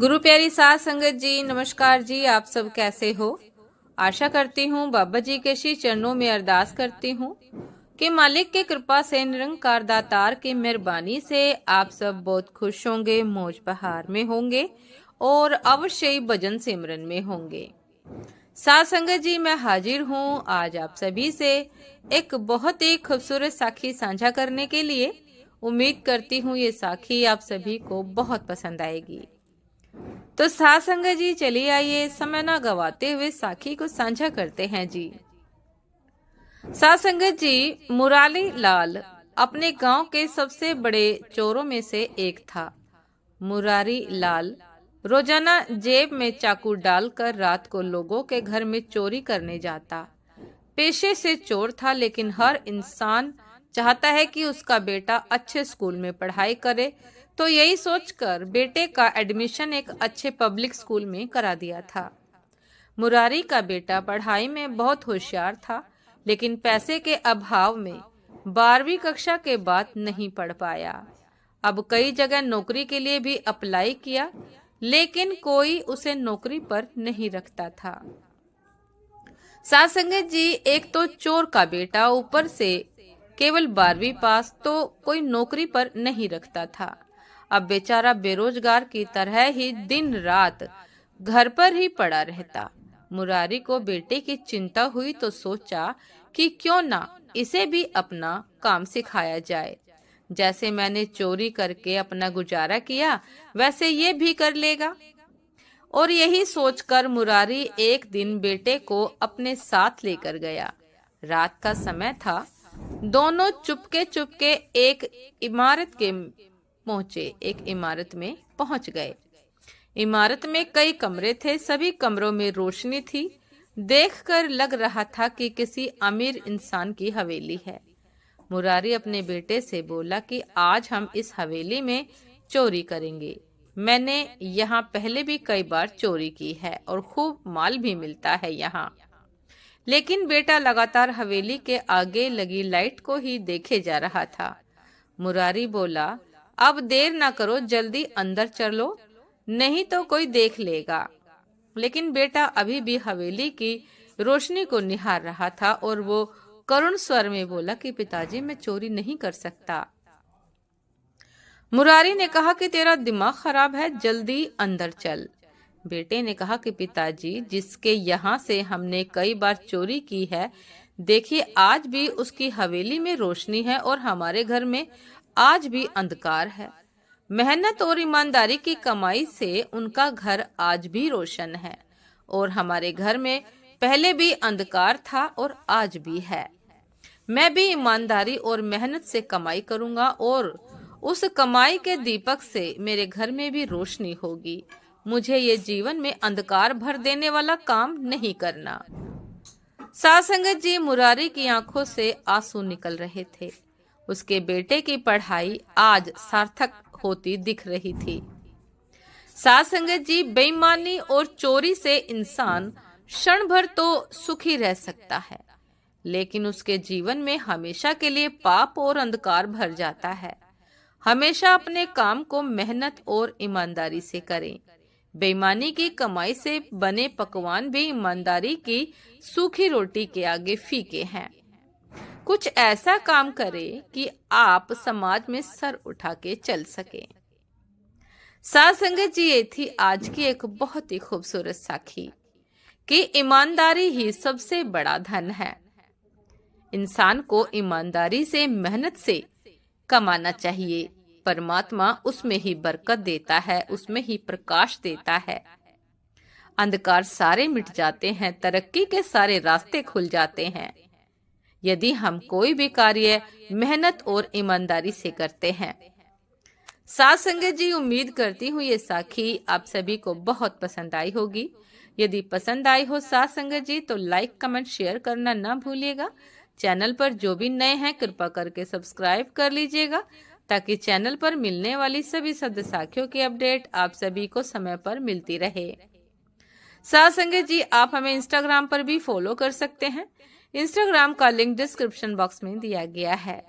गुरु प्यारी साध संगत जी, नमस्कार जी। आप सब कैसे हो? आशा करती हूँ, बाबा जी के श्री चरणों में अरदास करती हूँ कि मालिक के कृपा से, निरंकार दातार की मेहरबानी से आप सब बहुत खुश होंगे, मौज बहार में होंगे और अवश्य ही भजन सिमरन में होंगे। साध संगत जी, मैं हाजिर हूँ आज आप सभी से एक बहुत ही खूबसूरत साखी साझा करने के लिए। उम्मीद करती हूँ ये साखी आप सभी को बहुत पसंद आएगी। तो साध संगत जी, चलिए आइए समय ना गवाते हुए साखी को साझा करते हैं जी। साध संगत जी, मुरारी लाल अपने गांव के सबसे बड़े चोरों में से एक था। मुरारी लाल रोजाना जेब में चाकू डालकर रात को लोगों के घर में चोरी करने जाता। पेशे से चोर था, लेकिन हर इंसान चाहता है कि उसका बेटा अच्छे स्कूल में पढ़ाई करे, तो यही सोचकर बेटे का एडमिशन एक अच्छे पब्लिक स्कूल में करा दिया था। मुरारी का बेटा पढ़ाई में बहुत होशियार था, लेकिन पैसे के अभाव में 12वीं कक्षा के बाद नहीं पढ़ पाया। अब कई जगह नौकरी के लिए भी अप्लाई किया, लेकिन कोई उसे नौकरी पर नहीं रखता था। साध संगत जी, एक तो चोर का बेटा, ऊपर से केवल 12वीं पास, तो कोई नौकरी पर नहीं रखता था। अब बेचारा बेरोजगार की तरह ही दिन रात घर पर ही पड़ा रहता। मुरारी को बेटे की चिंता हुई तो सोचा कि क्यों ना इसे भी अपना काम सिखाया जाए। जैसे मैंने चोरी करके अपना गुजारा किया, वैसे ये भी कर लेगा। और यही सोचकर मुरारी एक दिन बेटे को अपने साथ लेकर गया। रात का समय था। दोनों चुपके चुपके एक इमारत में पहुंच गए। इमारत में कई कमरे थे, सभी कमरों में रोशनी थी। देखकर लग रहा था कि किसी अमीर इंसान की हवेली है। मुरारी अपने बेटे से बोला कि आज हम इस हवेली में चोरी करेंगे। मैंने यहाँ पहले भी कई बार चोरी की है और खूब माल भी मिलता है यहाँ। लेकिन बेटा लगातार हवेली के आगे लगी लाइट को ही देखे जा रहा था। मुरारी बोला, अब देर ना करो, जल्दी अंदर चलो, नहीं तो कोई देख लेगा। लेकिन बेटा अभी भी हवेली की रोशनी को निहार रहा था और वो करुण स्वर में बोला कि पिताजी, मैं चोरी नहीं कर सकता। मुरारी ने कहा कि तेरा दिमाग खराब है, जल्दी अंदर चल। बेटे ने कहा कि पिताजी, जिसके यहाँ से हमने कई बार चोरी की है, देखिए आज भी उसकी हवेली में रोशनी है और हमारे घर में आज भी अंधकार है। मेहनत और ईमानदारी की कमाई से उनका घर आज भी रोशन है और हमारे घर में पहले भी अंधकार था और आज भी है। मैं भी ईमानदारी और मेहनत से कमाई करूंगा और उस कमाई के दीपक से मेरे घर में भी रोशनी होगी। मुझे ये जीवन में अंधकार भर देने वाला काम नहीं करना। साध संगत जी, मुरारी की आंखों से आंसू निकल रहे थे। उसके बेटे की पढ़ाई आज सार्थक होती दिख रही थी। साध संगत जी, बेईमानी और चोरी से इंसान क्षण भर तो सुखी रह सकता है, लेकिन उसके जीवन में हमेशा के लिए पाप और अंधकार भर जाता है। हमेशा अपने काम को मेहनत और ईमानदारी से करें। बेईमानी की कमाई से बने पकवान भी ईमानदारी की सूखी रोटी के आगे फीके हैं। कुछ ऐसा काम करें कि आप समाज में सर उठा के चल सकें। साध संगत जी, ये थी आज की एक बहुत ही खूबसूरत साखी कि ईमानदारी ही सबसे बड़ा धन है। इंसान को ईमानदारी से, मेहनत से कमाना चाहिए। परमात्मा उसमें ही बरकत देता है, उसमें ही प्रकाश देता है। अंधकार सारे मिट जाते हैं, तरक्की के सारे रास्ते खुल जाते हैं यदि हम कोई भी कार्य मेहनत और ईमानदारी से करते हैं। साध संगत जी, उम्मीद करती हूँ ये साखी आप सभी को बहुत पसंद आई होगी। यदि पसंद आई हो साध संगत जी, तो लाइक, कमेंट, शेयर करना ना भूलिएगा। चैनल पर जो भी नए हैं, कृपा करके सब्सक्राइब कर लीजिएगा, ताकि चैनल पर मिलने वाली सभी शुद्ध साखियों की अपडेट आप सभी को समय पर मिलती रहे। साध संगत जी, आप हमें इंस्टाग्राम पर भी फॉलो कर सकते हैं। इंस्टाग्राम का लिंक डिस्क्रिप्शन बॉक्स में दिया गया है।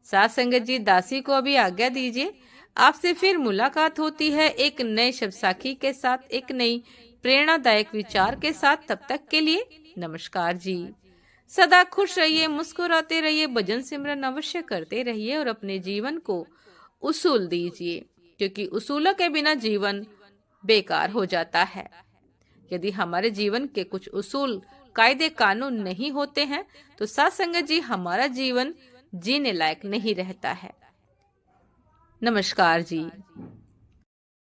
साध संगत जी, दासी को अभी आज्ञा दीजिए। आपसे फिर मुलाकात होती है एक नए शब्द साखी के साथ, एक नई प्रेरणादायक विचार के साथ। तब तक के लिए नमस्कार जी। सदा खुश रहिए, मुस्कुराते रहिए, भजन सिमरन अवश्य करते रहिए और अपने जीवन को उसूल दीजिए, क्योंकि उसूलों के बिना जीवन बेकार हो जाता है। यदि हमारे जीवन के कुछ उसूल, कायदे, कानून नहीं होते हैं तो साथ संगत जी हमारा जीवन जीने लायक नहीं रहता है। नमस्कार जी।